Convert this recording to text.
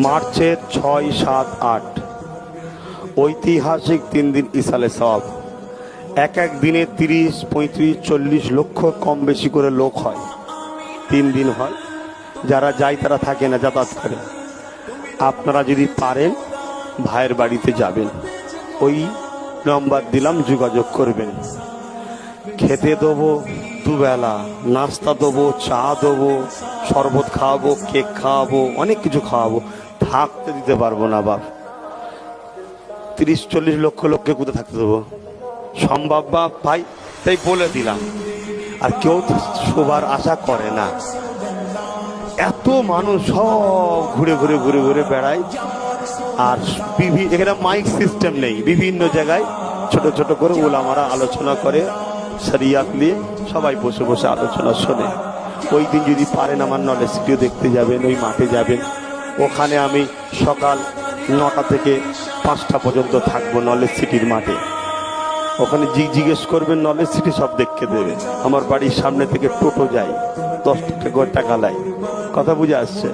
মার্চের 6, 7, 8 ঐতিহাসিক 3 দিন ইসালে সওয়াব। এক এক দিনে 30, 35, 40 লক্ষ কম বেশি করে লোক হয়। 3 দিন হয়। যারা যায় তারা থাকে না, যাতায়াত করে। আপনারা যদি পারেন ভাইয়ের বাড়িতে যাবেন, ওই নম্বর দিলাম, যোগাযোগ করবেন। খেতে দেবো দুবেলা, নাস্তা দেবো, চা দেবো, শরবত খাওয়াবো, কেক খাওয়াবো, অনেক কিছু খাওয়াবো। থাকতে দিতে পারবো না বাপ। 30-40 লক্ষ লোককে কোথায় থাকতে দেবো? সম্ভব বাপ ভাই, তাই বলে দিলাম। আর কেউ শোবার আশা করে না। এত মানুষ সব ঘুরে ঘুরে ঘুরে ঘুরে বেড়ায়। আর এখানে মাইক সিস্টেম নেই। বিভিন্ন জায়গায় ছোট ছোট করে উলামারা আলোচনা করে, শরিয়াত নিয়ে সবাই বসে বসে আলোচনা শোনে। ওই দিন যদি পারেন আমার নলেজ সিটিও দেখতে যাবেন, ওই মাঠে যাবেন। ওখানে আমি সকাল 9টা থেকে 5টা পর্যন্ত থাকবো নলেজ সিটির মাঠে। ওখানে জিজ্ঞেস করবেন, নলেজ সিটি সব দেখতে দেবে। আমার বাড়ির সামনে থেকে টোটো যায়, 10 টাকা করে টাকা নেয়। কথা বুঝে আসছে?